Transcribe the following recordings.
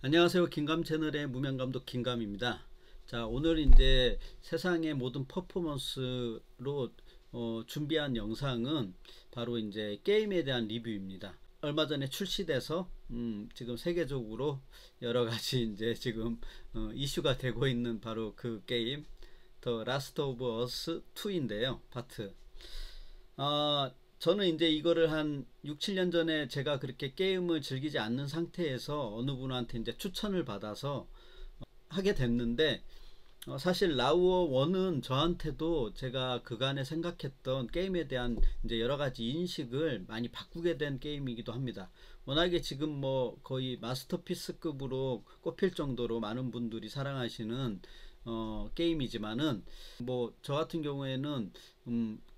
안녕하세요. 김감 채널의 무명감독 김감입니다. 자, 오늘 이제 세상의 모든 퍼포먼스로 준비한 영상은 바로 이제 게임에 대한 리뷰입니다. 얼마 전에 출시돼서 지금 세계적으로 여러 가지 이제 지금 이슈가 되고 있는 바로 그 게임 더 라스트 오브 어스 2인데요. 파트. 저는 이제 이거를 한 6, 7년 전에 제가 그렇게 게임을 즐기지 않는 상태에서 어느 분한테 이제 추천을 받아서 하게 됐는데, 사실 라우어 1은 저한테도 제가 그간에 생각했던 게임에 대한 이제 여러 가지 인식을 많이 바꾸게 된 게임이기도 합니다. 워낙에 지금 뭐 거의 마스터피스급으로 꼽힐 정도로 많은 분들이 사랑하시는 게임이지만은 뭐 저 같은 경우에는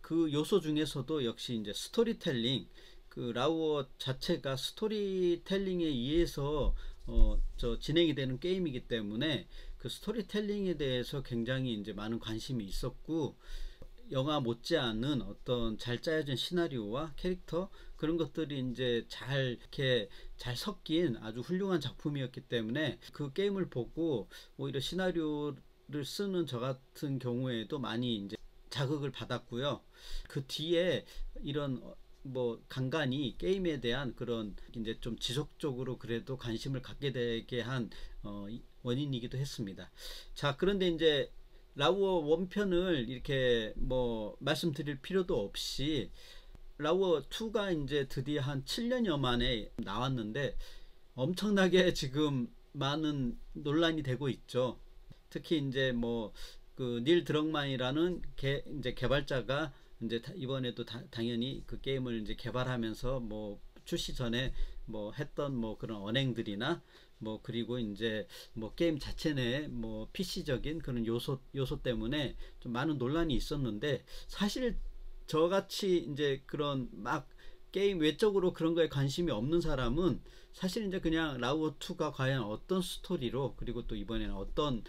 그 요소 중에서도 역시 이제 스토리텔링, 그 라우어 자체가 스토리텔링에 의해서 진행이 되는 게임이기 때문에 그 스토리텔링에 대해서 굉장히 이제 많은 관심이 있었고, 영화 못지않은 어떤 잘 짜여진 시나리오와 캐릭터, 그런 것들이 이제 이렇게 잘 섞인 아주 훌륭한 작품이었기 때문에 그 게임을 보고 오히려 시나리오를 쓰는 저 같은 경우에도 많이 이제 자극을 받았고요. 그 뒤에 이런 뭐 간간히 게임에 대한 그런 이제 좀 지속적으로 그래도 관심을 갖게 되게 한 원인이기도 했습니다. 자, 그런데 이제 라우어 원편을 이렇게 뭐 말씀드릴 필요도 없이 라우어 2가 이제 드디어 한 7년여 만에 나왔는데 엄청나게 지금 많은 논란이 되고 있죠. 특히 이제 뭐 그 닐 드럭만이라는 이제 개발자가 이제 이번에도 당연히 그 게임을 이제 개발하면서 뭐 출시 전에 뭐 했던 뭐 그런 언행들이나 뭐 그리고 이제 뭐 게임 자체 내 뭐 PC적인 그런 요소 때문에 좀 많은 논란이 있었는데, 사실 저같이 이제 그런 막 게임 외적으로 그런 거에 관심이 없는 사람은 사실 이제 그냥 라우어 2가 과연 어떤 스토리로, 그리고 또 이번에는 어떤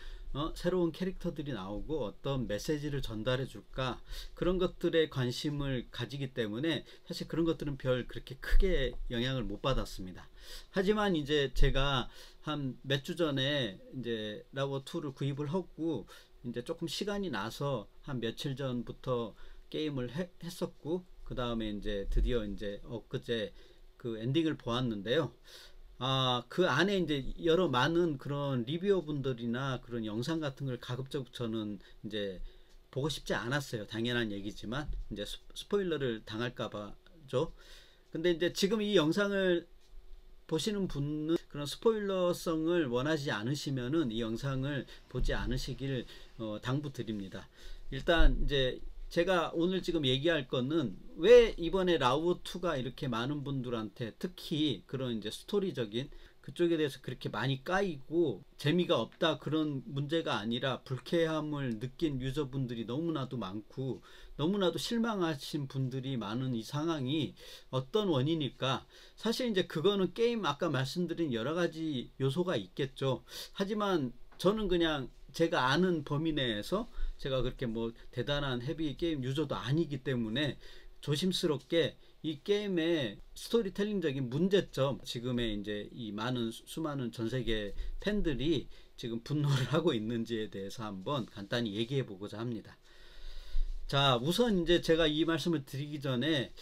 새로운 캐릭터들이 나오고 어떤 메시지를 전달해 줄까, 그런 것들에 관심을 가지기 때문에 사실 그런 것들은 별 그렇게 크게 영향을 못 받았습니다. 하지만 이제 제가 한 몇 주 전에 이제 라우어 2를 구입을 하고 이제 조금 시간이 나서 한 며칠 전부터 게임을 했었고, 그 다음에 이제 드디어 이제 엊그제 그 엔딩을 보았는데요. 그 안에 이제 여러 많은 그런 리뷰어 분들이나 그런 영상 같은 걸 가급적 저는 이제 보고 싶지 않았어요. 당연한 얘기지만 이제 스포일러를 당할까봐죠. 근데 이제 지금 이 영상을 보시는 분은 그런 스포일러성을 원하지 않으시면은 이 영상을 보지 않으시길 당부드립니다. 일단 이제 제가 오늘 지금 얘기할 거는 왜 이번에 라우어 2가 이렇게 많은 분들한테, 특히 그런 이제 스토리적인 그쪽에 대해서 그렇게 많이 까이고 재미가 없다, 그런 문제가 아니라 불쾌함을 느낀 유저분들이 너무나도 많고 너무나도 실망하신 분들이 많은 이 상황이 어떤 원인일까. 사실 이제 그거는 게임 아까 말씀드린 여러 가지 요소가 있겠죠. 하지만 저는 그냥 제가 아는 범위 내에서, 제가 그렇게 뭐 대단한 헤비 게임 유저도 아니기 때문에 조심스럽게 이 게임의 스토리텔링적인 문제점, 지금의 이제 이 수많은 전 세계 팬들이 지금 분노를 하고 있는지에 대해서 한번 간단히 얘기해 보고자 합니다. 자, 우선 이제 제가 이 말씀을 드리기 전에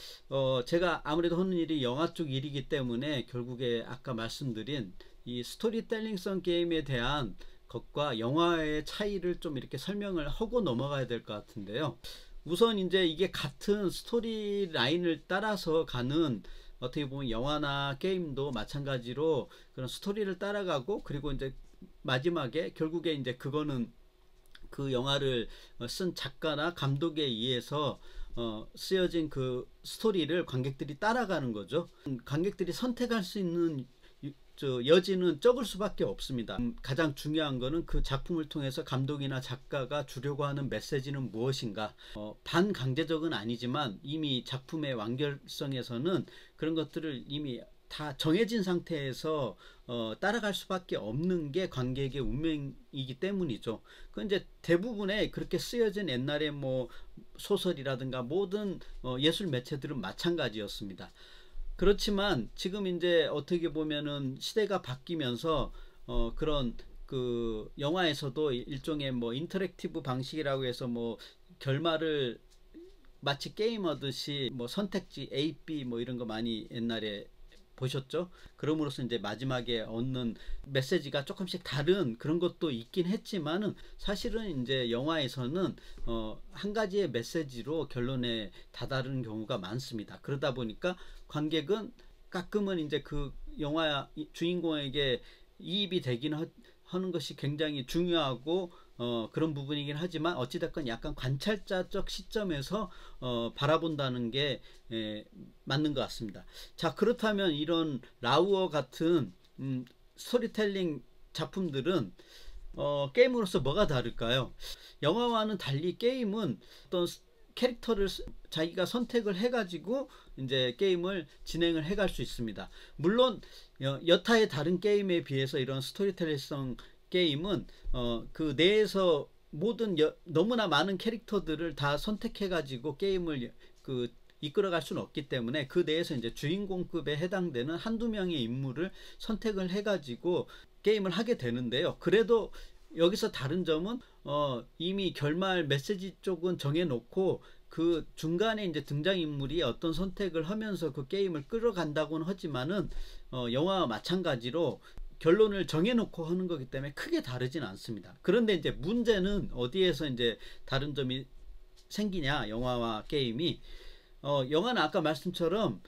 제가 아무래도 하는 일이 영화 쪽 일이기 때문에 결국에 아까 말씀드린 이 스토리텔링성 게임에 대한 것과 영화의 차이를 좀 이렇게 설명을 하고 넘어가야 될 것 같은데요. 우선 이제 이게 같은 스토리 라인을 따라서 가는, 어떻게 보면 영화나 게임도 마찬가지로 그런 스토리를 따라가고, 그리고 이제 마지막에 결국에 이제 그거는 그 영화를 쓴 작가나 감독에 의해서 쓰여진 그 스토리를 관객들이 따라가는 거죠. 관객들이 선택할 수 있는 여지는 적을 수밖에 없습니다. 가장 중요한 거는 그 작품을 통해서 감독이나 작가가 주려고 하는 메시지는 무엇인가. 반강제적은 아니지만 이미 작품의 완결성에서는 그런 것들을 이미 다 정해진 상태에서 따라갈 수밖에 없는 게 관객의 운명이기 때문이죠. 그 이제 대부분의 그렇게 쓰여진 옛날에 뭐 소설이라든가 모든 예술 매체들은 마찬가지였습니다. 그렇지만 지금 이제 어떻게 보면은 시대가 바뀌면서 그런 그 영화에서도 일종의 뭐 인터랙티브 방식이라고 해서 뭐 결말을 마치 게임 하듯이 뭐 선택지 A, B 뭐 이런 거 많이 옛날에 보셨죠? 그럼으로써 이제 마지막에 얻는 메시지가 조금씩 다른 그런 것도 있긴 했지만은 사실은 이제 영화에서는 한 가지의 메시지로 결론에 다다르는 경우가 많습니다. 그러다 보니까 관객은 가끔은 이제 그 영화 주인공에게 이입이 되긴 하는 것이 굉장히 중요하고 그런 부분이긴 하지만 어찌됐건 약간 관찰자적 시점에서 바라본다는 게 맞는 것 같습니다. 자, 그렇다면 이런 라우어 같은 스토리텔링 작품들은 게임으로서 뭐가 다를까요? 영화와는 달리 게임은 어떤 캐릭터를 자기가 선택을 해가지고 이제 게임을 진행을 해갈 수 있습니다. 물론 여타의 다른 게임에 비해서 이런 스토리텔링성 게임은 그 내에서 모든 너무나 많은 캐릭터들을 다 선택해가지고 게임을 그 이끌어갈 수는 없기 때문에 그 내에서 이제 주인공급에 해당되는 한두 명의 인물을 선택을 해가지고 게임을 하게 되는데요. 그래도 여기서 다른 점은 이미 결말 메시지 쪽은 정해놓고 그 중간에 이제 등장인물이 어떤 선택을 하면서 그 게임을 끌어간다고는 하지만은 영화와 마찬가지로 결론을 정해놓고 하는 거기 때문에 크게 다르진 않습니다. 그런데 이제 문제는 어디에서 이제 다른 점이 생기냐, 영화와 게임이. 영화는 아까 말씀처럼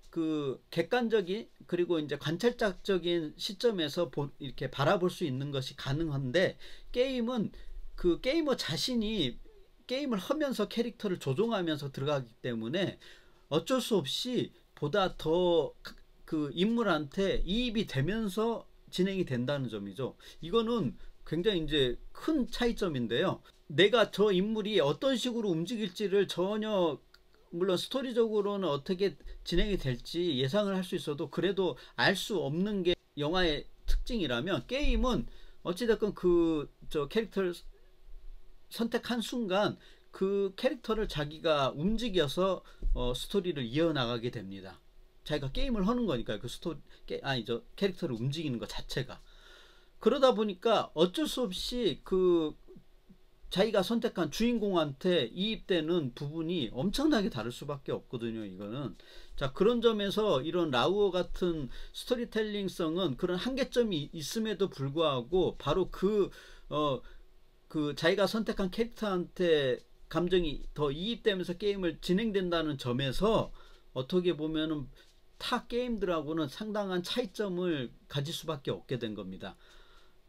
그 객관적인 그리고 이제 관찰자적인 시점에서 이렇게 바라볼 수 있는 것이 가능한데, 게임은 그 게이머 자신이 게임을 하면서 캐릭터를 조종하면서 들어가기 때문에 어쩔 수 없이 보다 더 그 인물한테 이입이 되면서 진행이 된다는 점이죠. 이거는 굉장히 이제 큰 차이점인데요. 내가 저 인물이 어떤 식으로 움직일지를 전혀, 물론 스토리적으로는 어떻게 진행이 될지 예상을 할 수 있어도 그래도 알 수 없는 게 영화의 특징이라면, 게임은 어찌됐건 그 저 캐릭터를 선택한 순간 그 캐릭터를 자기가 움직여서 스토리를 이어나가게 됩니다. 자기가 게임을 하는 거니까요. 그 아니죠, 캐릭터를 움직이는 것 자체가. 그러다 보니까 어쩔 수 없이 그 자기가 선택한 주인공한테 이입되는 부분이 엄청나게 다를 수밖에 없거든요, 이거는. 자, 그런 점에서 이런 라우어 같은 스토리텔링성은 그런 한계점이 있음에도 불구하고 바로 그 자기가 선택한 캐릭터한테 감정이 더 이입되면서 게임을 진행된다는 점에서 어떻게 보면은 타 게임들하고는 상당한 차이점을 가질 수밖에 없게 된 겁니다.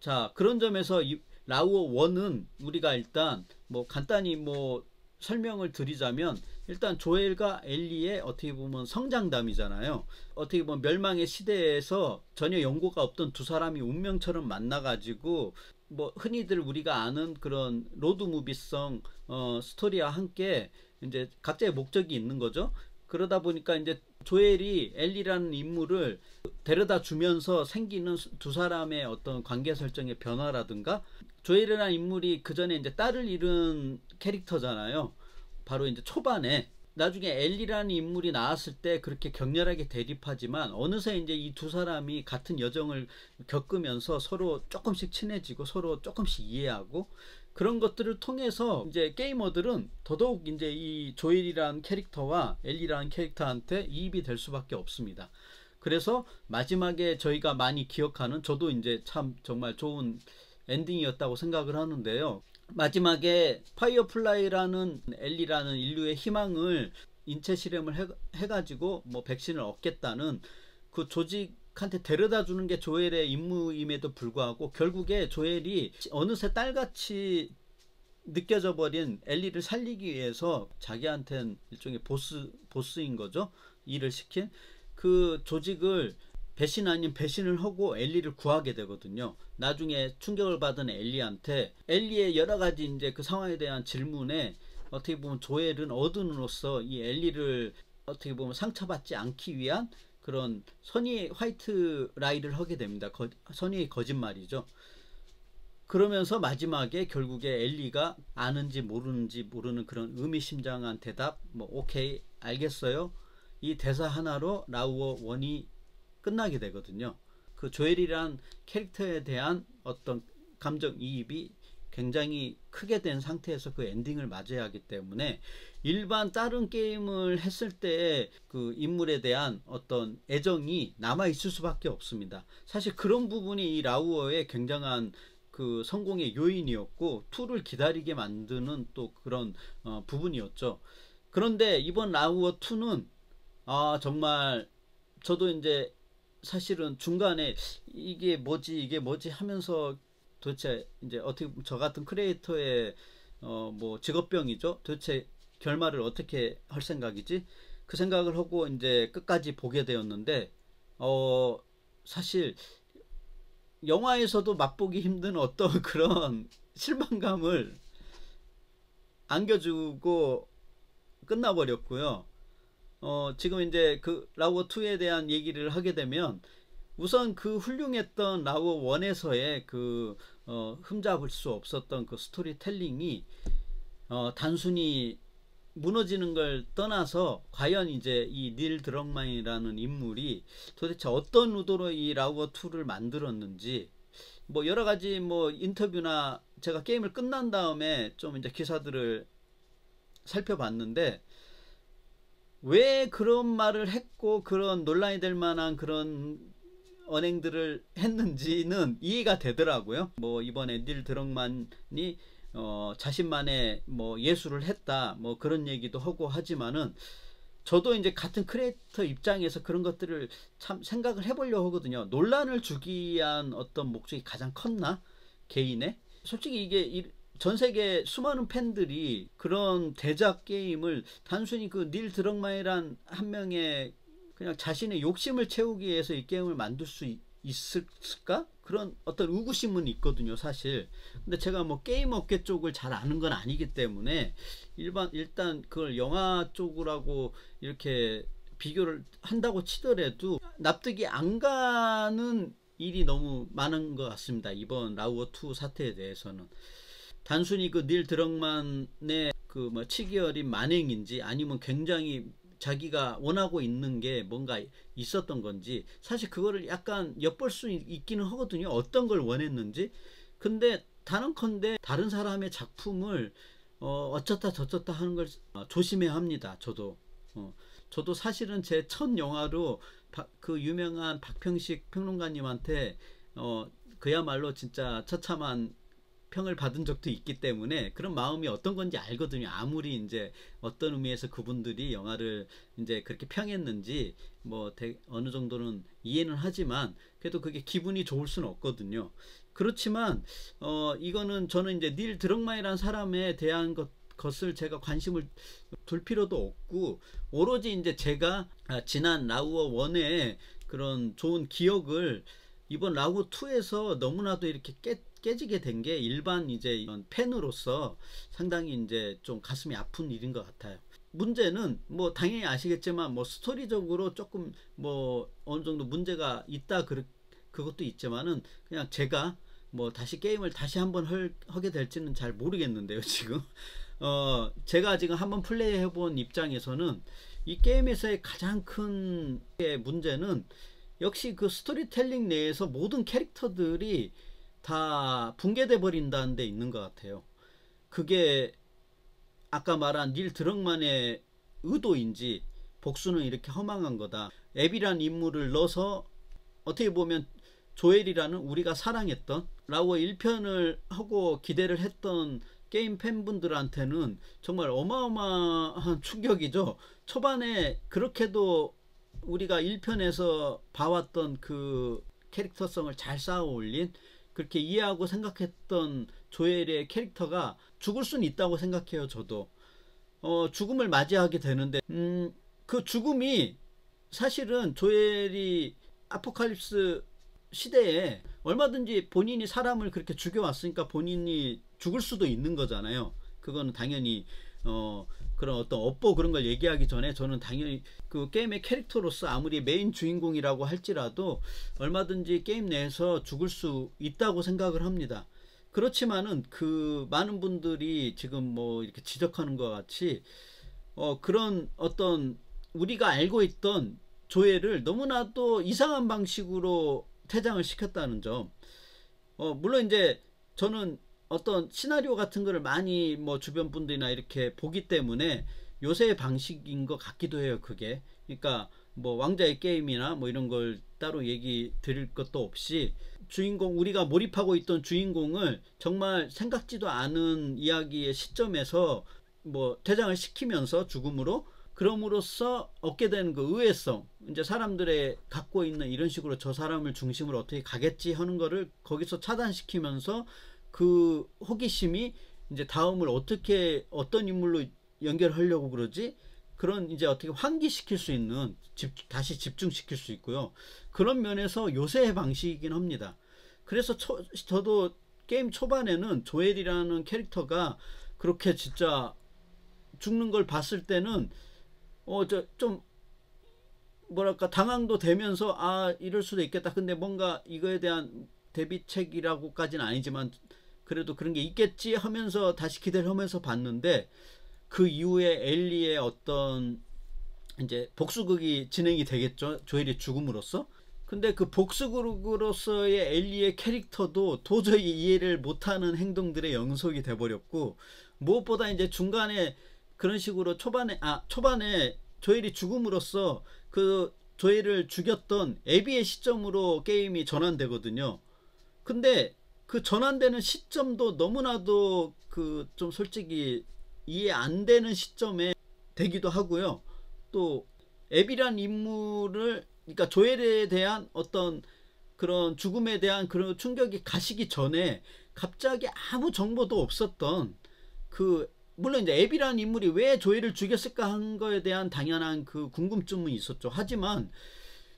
자, 그런 점에서 이 라우어 1은 우리가 일단 뭐 간단히 뭐 설명을 드리자면, 일단 조엘과 엘리의 어떻게 보면 성장담이잖아요. 어떻게 보면 멸망의 시대에서 전혀 연고가 없던 두 사람이 운명처럼 만나가지고 뭐 흔히들 우리가 아는 그런 로드무비성 스토리와 함께 이제 각자의 목적이 있는 거죠. 그러다 보니까 이제 조엘이 엘리라는 인물을 데려다 주면서 생기는 두 사람의 어떤 관계 설정의 변화라든가, 조엘이라는 인물이 그 전에 이제 딸을 잃은 캐릭터잖아요. 바로 이제 초반에. 나중에 엘리라는 인물이 나왔을 때 그렇게 격렬하게 대립하지만 어느새 이제 이 두 사람이 같은 여정을 겪으면서 서로 조금씩 친해지고 서로 조금씩 이해하고, 그런 것들을 통해서 이제 게이머들은 더더욱 이제 이 조엘이라는 캐릭터와 엘리라는 캐릭터한테 이입이 될 수밖에 없습니다. 그래서 마지막에 저희가 많이 기억하는, 저도 이제 참 정말 좋은 엔딩이었다고 생각을 하는데요. 마지막에 파이어플라이라는 엘리라는 인류의 희망을 인체 실험을 해가지고 뭐 백신을 얻겠다는 그 조직한테 데려다 주는 게 조엘의 임무임에도 불구하고 결국에 조엘이 어느새 딸같이 느껴져 버린 엘리를 살리기 위해서 자기한테는 일종의 보스인 거죠. 일을 시킨 그 조직을 배신 아닌 배신을 하고 엘리를 구하게 되거든요. 나중에 충격을 받은 엘리한테 엘리의 여러 가지 이제 그 상황에 대한 질문에 어떻게 보면 조엘은 어둠으로써 이 엘리를 어떻게 보면 상처받지 않기 위한 그런 선의의 화이트 라이를 하게 됩니다. 선의의 거짓말이죠. 그러면서 마지막에 결국에 엘리가 아는지 모르는지 모르는 그런 의미심장한 대답, 뭐 오케이 알겠어요, 이 대사 하나로 라우어 1이 끝나게 되거든요. 그 조엘이란 캐릭터에 대한 어떤 감정이입이 굉장히 크게 된 상태에서 그 엔딩을 맞이해야 하기 때문에 일반 다른 게임을 했을 때 그 인물에 대한 어떤 애정이 남아 있을 수밖에 없습니다. 사실 그런 부분이 이 라우어의 굉장한 그 성공의 요인이었고 2를 기다리게 만드는 또 그런 부분이었죠. 그런데 이번 라우어 2는 정말 저도 이제 사실은 중간에 이게 뭐지 하면서 도대체 이제 어떻게 저 같은 크리에이터의 뭐 직업병이죠. 도대체 결말을 어떻게 할 생각이지? 그 생각을 하고 이제 끝까지 보게 되었는데 사실 영화에서도 맛보기 힘든 어떤 그런 실망감을 안겨주고 끝나버렸고요. 지금 이제 그 라우어 2에 대한 얘기를 하게 되면 우선 그 훌륭했던 라우어 1에서의 그 흠잡을 수 없었던 그 스토리텔링이 단순히 무너지는 걸 떠나서 과연 이제 이 닐 드럭만이라는 인물이 도대체 어떤 의도로 이 라우어 2를 만들었는지 뭐 여러 가지 뭐 인터뷰나 제가 게임을 끝난 다음에 좀 이제 기사들을 살펴봤는데 왜 그런 말을 했고 그런 논란이 될 만한 그런 언행들을 했는지는 이해가 되더라고요. 뭐 이번에 닐 드럭만이 자신만의 뭐 예술을 했다 뭐 그런 얘기도 하고 하지만은 저도 이제 같은 크리에이터 입장에서 그런 것들을 참 생각을 해보려고 하거든요. 논란을 주기 위한 어떤 목적이 가장 컸나? 개인의? 솔직히 이게 전 세계 수많은 팬들이 그런 대작 게임을 단순히 그 닐 드럭만이란 한 명의 그냥 자신의 욕심을 채우기 위해서 이 게임을 만들 수 있을까? 그런 어떤 의구심은 있거든요, 사실. 근데 제가 뭐 게임 업계 쪽을 잘 아는 건 아니기 때문에 일단 그걸 영화 쪽이라고 이렇게 비교를 한다고 치더라도 납득이 안 가는 일이 너무 많은 것 같습니다. 이번 라우어 2 사태에 대해서는. 단순히 그 닐 드럭만의 그 뭐 치기 어린 만행인지 아니면 굉장히 자기가 원하고 있는 게 뭔가 있었던 건지 사실 그거를 약간 엿볼 수 있기는 하거든요. 어떤 걸 원했는지. 근데 단언컨대 다른 사람의 작품을 어쩌다 저쩌다 하는 걸 조심해야 합니다. 저도 사실은 제 첫 영화로 그 유명한 박평식 평론가님한테 그야말로 진짜 처참한 평을 받은 적도 있기 때문에 그런 마음이 어떤 건지 알거든요. 아무리 이제 어떤 의미에서 그분들이 영화를 이제 그렇게 평했는지 뭐 어느 정도는 이해는 하지만 그래도 그게 기분이 좋을 수는 없거든요. 그렇지만 이거는 저는 이제 닐 드럭만이라는 사람에 대한 것을 제가 관심을 둘 필요도 없고 오로지 이제 제가 지난 라우어 1의 그런 좋은 기억을 이번 라우어 2에서 너무나도 이렇게 깨지게 된 게 일반 이제 이런 팬으로서 상당히 이제 좀 가슴이 아픈 일인 것 같아요. 문제는 뭐 당연히 아시겠지만 뭐 스토리적으로 조금 뭐 어느 정도 문제가 있다 그것도 있지만은 그냥 제가 뭐 다시 게임을 다시 한번 하게 될지는 잘 모르겠는데요, 지금. 제가 지금 한번 플레이해 본 입장에서는 이 게임에서의 가장 큰 문제는 역시 그 스토리텔링 내에서 모든 캐릭터들이 다 붕괴돼 버린다는 데 있는 것 같아요. 그게 아까 말한 닐 드럭만의 의도인지 복수는 이렇게 허망한 거다. 앱이란 인물을 넣어서 어떻게 보면 조엘이라는 우리가 사랑했던 라우어 1편을 하고 기대를 했던 게임 팬분들한테는 정말 어마어마한 충격이죠. 초반에 그렇게도 우리가 1편에서 봐왔던 그 캐릭터성을 잘 쌓아 올린 그렇게 이해하고 생각했던 조엘의 캐릭터가 죽을 수는 있다고 생각해요. 저도 죽음을 맞이하게 되는데 그 죽음이 사실은 조엘이 아포칼립스 시대에 얼마든지 본인이 사람을 그렇게 죽여왔으니까 본인이 죽을 수도 있는 거잖아요. 그거는 당연히 그런 어떤 업보 그런 걸 얘기하기 전에 저는 당연히 그 게임의 캐릭터로서 아무리 메인 주인공이라고 할지라도 얼마든지 게임 내에서 죽을 수 있다고 생각을 합니다. 그렇지만은 그 많은 분들이 지금 뭐 이렇게 지적하는 것 같이 그런 어떤 우리가 알고 있던 조엘을 너무나도 이상한 방식으로 퇴장을 시켰다는 점. 물론 이제 저는 어떤 시나리오 같은 거를 많이 뭐 주변 분들이나 이렇게 보기 때문에 요새의 방식인 것 같기도 해요, 그게. 그러니까 뭐 왕자의 게임이나 뭐 이런 걸 따로 얘기 드릴 것도 없이 주인공, 우리가 몰입하고 있던 주인공을 정말 생각지도 않은 이야기의 시점에서 뭐 퇴장을 시키면서 죽음으로, 그럼으로써 얻게 되는 그 의외성, 이제 사람들의 갖고 있는 이런 식으로 저 사람을 중심으로 어떻게 가겠지 하는 거를 거기서 차단시키면서 그 호기심이 이제 다음을 어떻게 어떤 인물로 연결하려고 그러지, 그런 이제 어떻게 환기시킬 수 있는, 다시 집중시킬 수 있고요. 그런 면에서 요새의 방식이긴 합니다. 그래서 저도 게임 초반에는 조엘이라는 캐릭터가 그렇게 진짜 죽는 걸 봤을 때는 좀 뭐랄까 당황도 되면서 이럴 수도 있겠다. 근데 뭔가 이거에 대한 대비책이라고까지는 아니지만 그래도 그런 게 있겠지 하면서 다시 기대를 하면서 봤는데, 그 이후에 엘리의 어떤 이제 복수극이 진행이 되겠죠. 조엘이 죽음으로써. 근데 그 복수극으로서의 엘리의 캐릭터도 도저히 이해를 못하는 행동들의 연속이 돼버렸고, 무엇보다 이제 중간에 그런 식으로 초반에 조엘이 죽음으로써 그 조엘을 죽였던 에비의 시점으로 게임이 전환되거든요. 근데 그 전환되는 시점도 너무나도 그 좀 솔직히 이해 안 되는 시점에 되기도 하고요. 또 에비란 인물을, 그러니까 조엘에 대한 어떤 그런 죽음에 대한 그런 충격이 가시기 전에 갑자기 아무 정보도 없었던 그, 물론 이제 앱이라는 인물이 왜 조엘을 죽였을까 한 거에 대한 당연한 그 궁금증은 있었죠. 하지만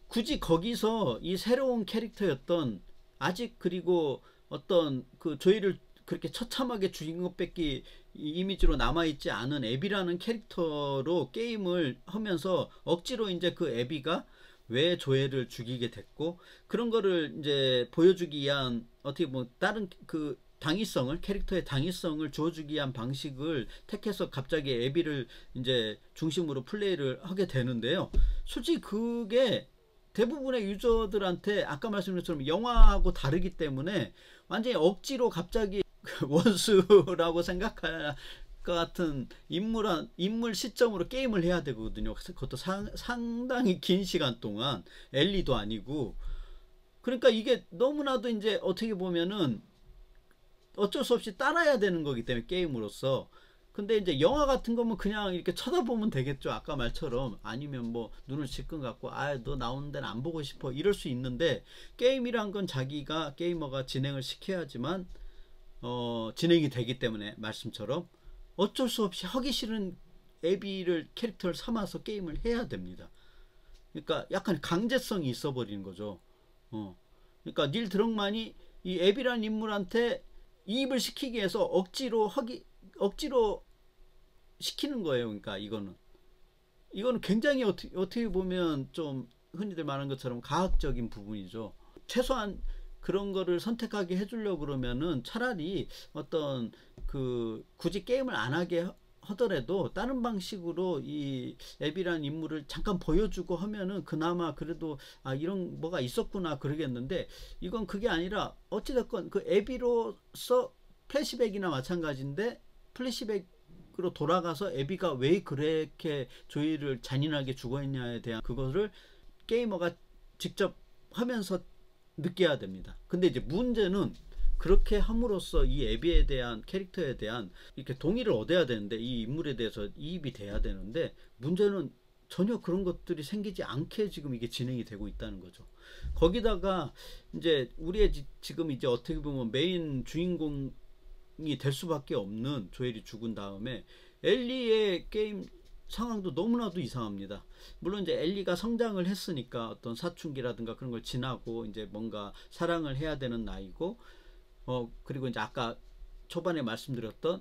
굳이 거기서 이 새로운 캐릭터였던, 아직 그리고 어떤 그 조엘을 그렇게 처참하게 죽인 것밖에 이미지로 남아있지 않은 앱이라는 캐릭터로 게임을 하면서 억지로 이제 그 앱이가 왜 조엘을 죽이게 됐고, 그런 거를 이제 보여주기 위한, 어떻게 보면 다른 그 당위성을, 캐릭터의 당위성을 주어주기 위한 방식을 택해서 갑자기 에비를 이제 중심으로 플레이를 하게 되는데요. 솔직히 그게 대부분의 유저들한테 아까 말씀드린 것처럼 영화하고 다르기 때문에 완전히 억지로 갑자기 원수라고 생각할 것 같은 인물 시점으로 게임을 해야 되거든요. 그것도 상당히 긴 시간 동안, 엘리도 아니고. 그러니까 이게 너무나도 이제 어떻게 보면은 어쩔 수 없이 따라야 되는 거기 때문에, 게임으로서. 근데 이제 영화 같은 거면 그냥 이렇게 쳐다보면 되겠죠. 아까 말처럼. 아니면 뭐 눈을 질끈 갖고 너 나오는 데는 안 보고 싶어 이럴 수 있는데, 게임이란 건 자기가 게이머가 진행을 시켜야지만 진행이 되기 때문에, 말씀처럼 어쩔 수 없이 하기 싫은 에비를 캐릭터를 삼아서 게임을 해야 됩니다. 그러니까 약간 강제성이 있어 버리는 거죠. 그러니까 닐 드럭만이 이 에비라는 인물한테 이입을 시키기 위해서 억지로 시키는 거예요. 그러니까 이거는 굉장히 어떻게 보면 좀 흔히들 말하는 것처럼 과학적인 부분이죠. 최소한 그런 거를 선택하게 해주려고 그러면은 차라리 어떤 그 굳이 게임을 안 하게 하더라도 다른 방식으로 이 앱이라는 인물을 잠깐 보여주고 하면은 그나마 그래도 이런 뭐가 있었구나 그러겠는데, 이건 그게 아니라 어찌됐건 그 앱이로서 플래시백이나 마찬가지인데, 플래시백으로 돌아가서 에비가 왜 그렇게 조이를 잔인하게 죽어있냐에 대한 그거를 게이머가 직접 하면서 느껴야 됩니다. 근데 이제 문제는 그렇게 함으로써 이 에비에 대한, 캐릭터에 대한 이렇게 동의를 얻어야 되는데, 이 인물에 대해서 이입이 돼야 되는데, 문제는 전혀 그런 것들이 생기지 않게 지금 이게 진행이 되고 있다는 거죠. 거기다가 이제 우리의 지금 이제 어떻게 보면 메인 주인공이 될 수밖에 없는 조엘이 죽은 다음에 엘리의 게임 상황도 너무나도 이상합니다. 물론 이제 엘리가 성장을 했으니까 어떤 사춘기라든가 그런 걸 지나고 이제 뭔가 사랑을 해야 되는 나이고, 그리고 이제 아까 초반에 말씀드렸던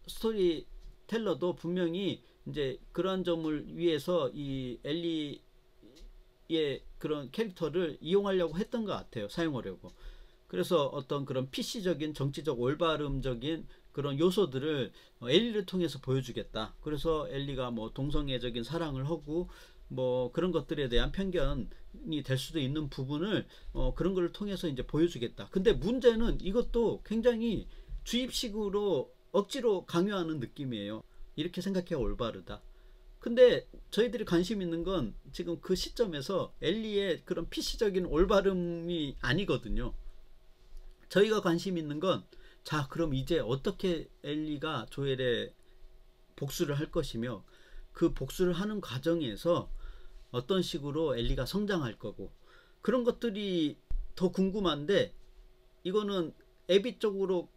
스토리텔러도 분명히 이제 그런 점을 위해서 이 엘리의 그런 캐릭터를 이용하려고 했던 것 같아요. 사용하려고. 그래서 어떤 그런 PC적인 정치적 올바름적인 그런 요소들을 엘리를 통해서 보여주겠다. 그래서 엘리가 뭐 동성애적인 사랑을 하고 뭐 그런 것들에 대한 편견이 될 수도 있는 부분을 그런 걸 통해서 이제 보여주겠다. 근데 문제는 이것도 굉장히 주입식으로 억지로 강요하는 느낌이에요. 이렇게 생각해야 올바르다. 근데 저희들이 관심 있는 건 지금 그 시점에서 엘리의 그런 PC적인 올바름이 아니거든요. 저희가 관심 있는 건, 자, 그럼 이제 어떻게 엘리가 조엘에 복수를 할 것이며, 그 복수를 하는 과정에서 어떤 식으로 엘리가 성장할 거고, 그런 것들이 더 궁금한데, 이거는 애비 쪽으로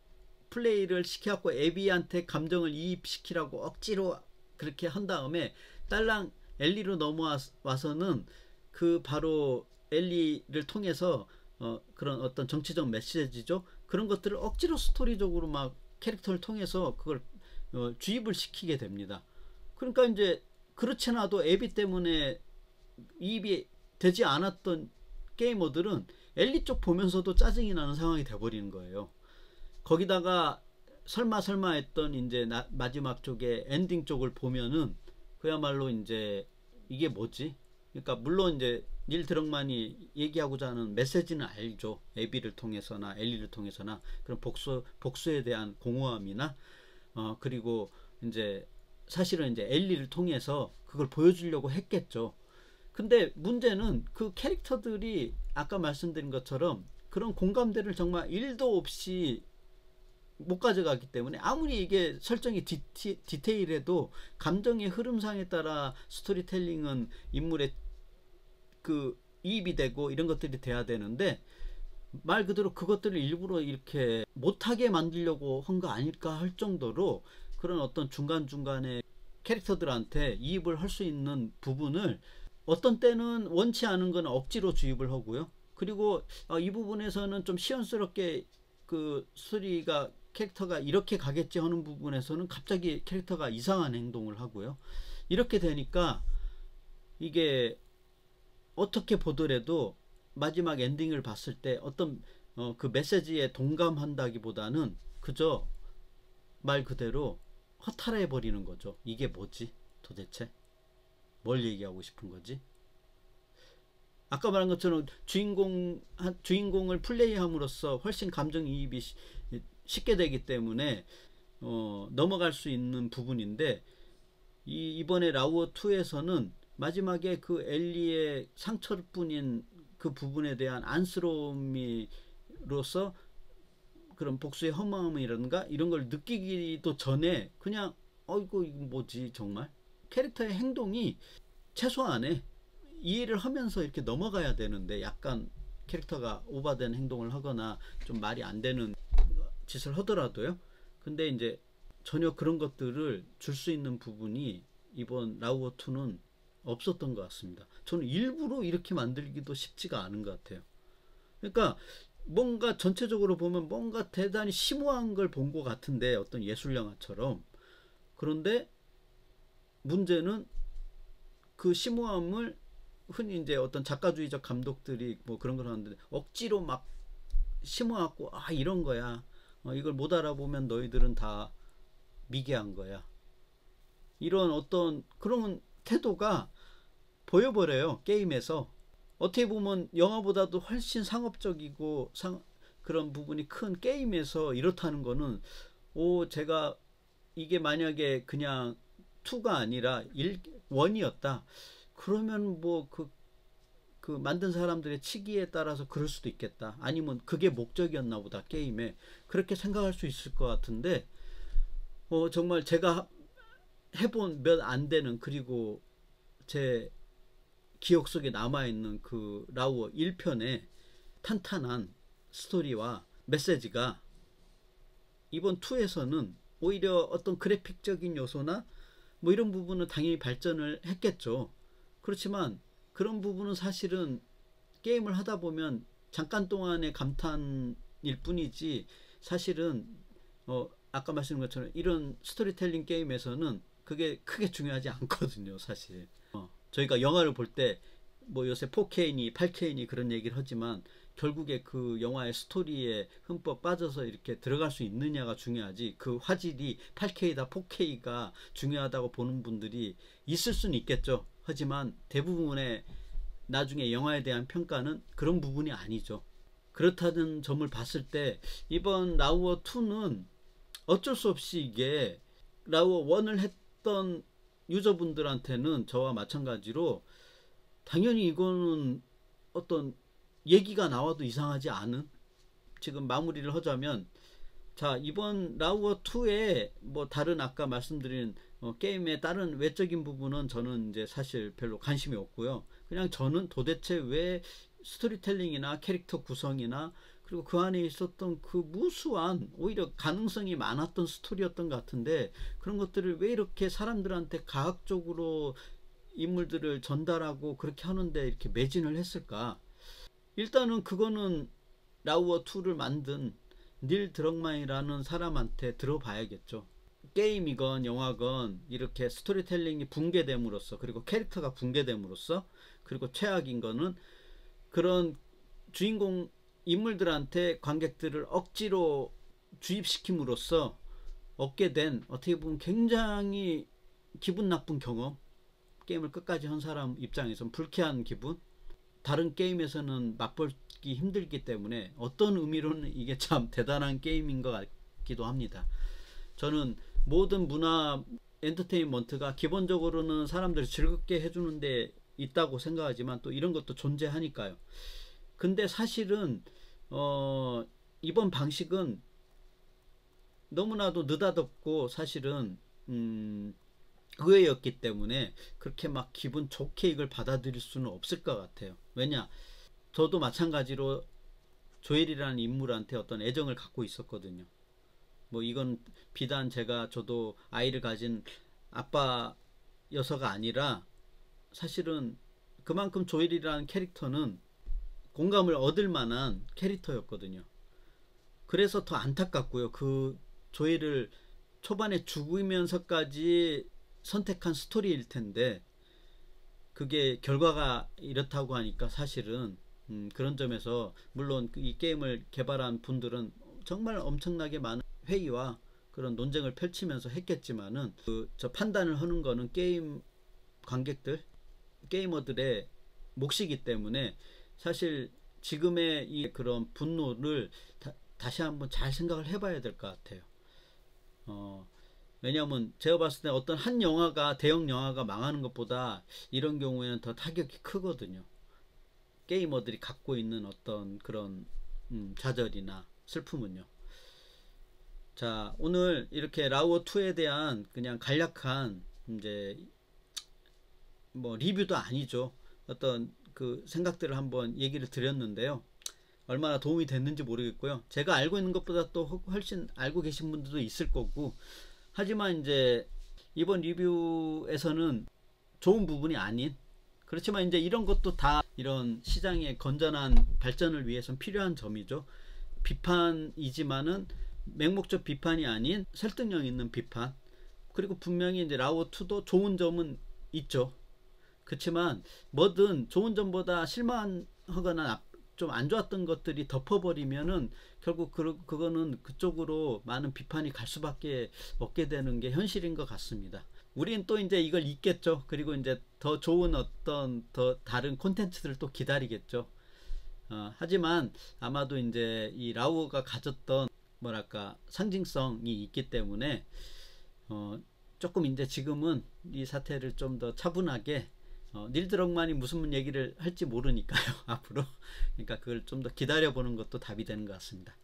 플레이를 시켜갖고 애비한테 감정을 이입시키라고 억지로 그렇게 한 다음에 딸랑 엘리로 넘어와서는 그 바로 엘리를 통해서 그런 어떤 정치적 메시지죠. 그런 것들을 억지로 스토리적으로 막 캐릭터를 통해서 그걸 주입을 시키게 됩니다. 그러니까 이제 그렇지 않아도 애비 때문에 이입이 되지 않았던 게이머들은 엘리 쪽 보면서도 짜증이 나는 상황이 돼버리는 거예요. 거기다가 설마 했던 이제 마지막 쪽에 엔딩 쪽을 보면은 그야말로 이제 이게 뭐지? 그러니까 물론 이제 닐 드럭만이 얘기하고자 하는 메시지는 알죠. 애비를 통해서나 엘리를 통해서나 그런 복수에 대한 공허함이나 그리고 이제 사실은 이제 엘리를 통해서 그걸 보여주려고 했겠죠. 근데 문제는 그 캐릭터들이 아까 말씀드린 것처럼 그런 공감대를 정말 1도 없이 못 가져가기 때문에 아무리 이게 설정이 디테일해도 감정의 흐름상에 따라 스토리텔링은 인물의 그 이입이 되고 이런 것들이 돼야 되는데, 말 그대로 그것들을 일부러 이렇게 못하게 만들려고 한 거 아닐까 할 정도로 그런 어떤 중간중간에 캐릭터들한테 이입을 할 수 있는 부분을 어떤 때는 원치 않은 건 억지로 주입을 하고요. 그리고 이 부분에서는 좀 시원스럽게 그 스토리가 캐릭터가 이렇게 가겠지 하는 부분에서는 갑자기 캐릭터가 이상한 행동을 하고요. 이렇게 되니까 이게 어떻게 보더라도 마지막 엔딩을 봤을 때 어떤 그 메시지에 동감한다기보다는 그저 말 그대로 허탈해 버리는 거죠. 이게 뭐지? 도대체 뭘 얘기하고 싶은 거지? 아까 말한 것처럼 주인공을 플레이함으로써 훨씬 감정이입이 쉽게 되기 때문에 넘어갈 수 있는 부분인데, 이번에 라우어 2에서는 마지막에 그 엘리의 상처뿐인 그 부분에 대한 안쓰러움으로써 그런 복수의 허무함이라든가 이런 걸 느끼기도 전에 그냥 이거 뭐지 정말 캐릭터의 행동이 최소한에 이해를 하면서 이렇게 넘어가야 되는데, 약간 캐릭터가 오버된 행동을 하거나 좀 말이 안 되는 짓을 하더라도요. 근데 이제 전혀 그런 것들을 줄 수 있는 부분이 이번 라우어 2는 없었던 것 같습니다. 저는 일부러 이렇게 만들기도 쉽지가 않은 것 같아요. 그러니까 뭔가 전체적으로 보면 뭔가 대단히 심오한 걸 본 것 같은데, 어떤 예술 영화처럼. 그런데 문제는 그 심오함을 흔히 이제 어떤 작가주의적 감독들이 뭐 그런 걸 하는데 억지로 막 심어갖고 이런 거야. 이걸 못 알아보면 너희들은 다 미개한 거야. 이런 어떤 그런 태도가 보여버려요. 게임에서. 어떻게 보면 영화보다도 훨씬 상업적이고 그런 부분이 큰 게임에서 이렇다는 거는 제가 이게 만약에 그냥 2가 아니라 1이었다. 그러면 뭐 그 만든 사람들의 치기에 따라서 그럴 수도 있겠다. 아니면 그게 목적이었나 보다 게임에. 그렇게 생각할 수 있을 것 같은데 정말 제가 해본 몇 안 되는, 그리고 제 기억 속에 남아있는 그 라우어 1편의 탄탄한 스토리와 메시지가 이번 2에서는 오히려 어떤 그래픽적인 요소나 뭐 이런 부분은 당연히 발전을 했겠죠. 그렇지만 그런 부분은 사실은 게임을 하다 보면 잠깐 동안의 감탄일 뿐이지, 사실은 아까 말씀드린 것처럼 이런 스토리텔링 게임에서는 그게 크게 중요하지 않거든요. 사실 저희가 영화를 볼 때 뭐 요새 4K니 8K니 그런 얘기를 하지만 결국에 그 영화의 스토리에 흠뻑 빠져서 이렇게 들어갈 수 있느냐가 중요하지, 그 화질이 8K다 4K가 중요하다고 보는 분들이 있을 수는 있겠죠. 하지만 대부분의 나중에 영화에 대한 평가는 그런 부분이 아니죠. 그렇다는 점을 봤을 때 이번 라우어 2는 어쩔 수 없이 이게 라우어 1을 했던 유저분들한테는 저와 마찬가지로 당연히 이거는 어떤 얘기가 나와도 이상하지 않은, 지금 마무리를 하자면, 자, 이번 라우어 2에 뭐 다른 아까 말씀드린 게임의 다른 외적인 부분은 저는 이제 사실 별로 관심이 없고요. 그냥 저는 도대체 왜 스토리텔링이나 캐릭터 구성이나 그리고 그 안에 있었던 그 무수한 오히려 가능성이 많았던 스토리였던 것 같은데, 그런 것들을 왜 이렇게 사람들한테 과학적으로 인물들을 전달하고 그렇게 하는데 이렇게 매진을 했을까. 일단은 그거는 라우어 2를 만든 닐 드럭만이라는 사람한테 들어봐야겠죠. 게임이건 영화건 이렇게 스토리텔링이 붕괴됨으로써, 그리고 캐릭터가 붕괴됨으로써, 그리고 최악인 거는 그런 주인공 인물들한테 관객들을 억지로 주입시킴으로써 얻게 된, 어떻게 보면 굉장히 기분 나쁜 경험, 게임을 끝까지 한 사람 입장에서는 불쾌한 기분, 다른 게임에서는 맛보기 힘들기 때문에 어떤 의미로는 이게 참 대단한 게임인 것 같기도 합니다. 저는 모든 문화 엔터테인먼트가 기본적으로는 사람들을 즐겁게 해주는 데 있다고 생각하지만 또 이런 것도 존재하니까요. 근데 사실은 이번 방식은 너무나도 느닷없고 사실은 의외였기 때문에 그렇게 막 기분 좋게 이걸 받아들일 수는 없을 것 같아요. 왜냐, 저도 마찬가지로 조엘이라는 인물한테 어떤 애정을 갖고 있었거든요. 뭐 이건 비단 저도 아이를 가진 아빠여서가 아니라 사실은 그만큼 조엘이라는 캐릭터는 공감을 얻을 만한 캐릭터였거든요. 그래서 더 안타깝고요. 그 조엘을 초반에 죽으면서까지 선택한 스토리일 텐데 그게 결과가 이렇다고 하니까 사실은 그런 점에서 물론 이 게임을 개발한 분들은 정말 엄청나게 많은 회의와 그런 논쟁을 펼치면서 했겠지만은 저 판단을 하는 거는 게임 관객들, 게이머들의 몫이기 때문에 사실 지금의 이 그런 분노를 다시 한번 잘 생각을 해봐야 될 것 같아요. 왜냐하면 제가 봤을 때 어떤 한 영화가, 대형 영화가 망하는 것보다 이런 경우에는 더 타격이 크거든요. 게이머들이 갖고 있는 어떤 그런 좌절이나 슬픔은요. 자, 오늘 이렇게 라우어 2에 대한 그냥 간략한 이제 뭐 리뷰도 아니죠. 어떤 그 생각들을 한번 얘기를 드렸는데요. 얼마나 도움이 됐는지 모르겠고요. 제가 알고 있는 것보다 또 훨씬 알고 계신 분들도 있을 거고, 하지만 이제 이번 리뷰에서는 좋은 부분이 아닌, 그렇지만 이제 이런 것도 다 이런 시장의 건전한 발전을 위해서는 필요한 점이죠. 비판이지만은 맹목적 비판이 아닌 설득력 있는 비판. 그리고 분명히 이제 라우어 2도 좋은 점은 있죠. 그렇지만 뭐든 좋은 점보다 실망하거나 좀 안 좋았던 것들이 덮어버리면은 결국 그거는 그쪽으로 많은 비판이 갈 수밖에 없게 되는 게 현실인 것 같습니다. 우린 또 이제 이걸 잊겠죠. 그리고 이제 더 좋은 어떤 더 다른 콘텐츠들을 또 기다리겠죠. 하지만 아마도 이제 이 라우어가 가졌던 뭐랄까 상징성이 있기 때문에 조금 이제 지금은 이 사태를 좀 더 차분하게, 닐 드럭만이 무슨 얘기를 할지 모르니까요. 앞으로. 그러니까 그걸 좀 더 기다려보는 것도 답이 되는 것 같습니다.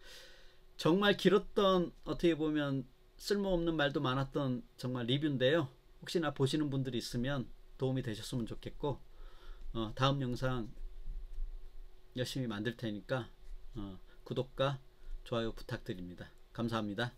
정말 길었던, 어떻게 보면 쓸모없는 말도 많았던 정말 리뷰인데요. 혹시나 보시는 분들이 있으면 도움이 되셨으면 좋겠고, 다음 영상 열심히 만들 테니까 구독과 좋아요 부탁드립니다. 감사합니다.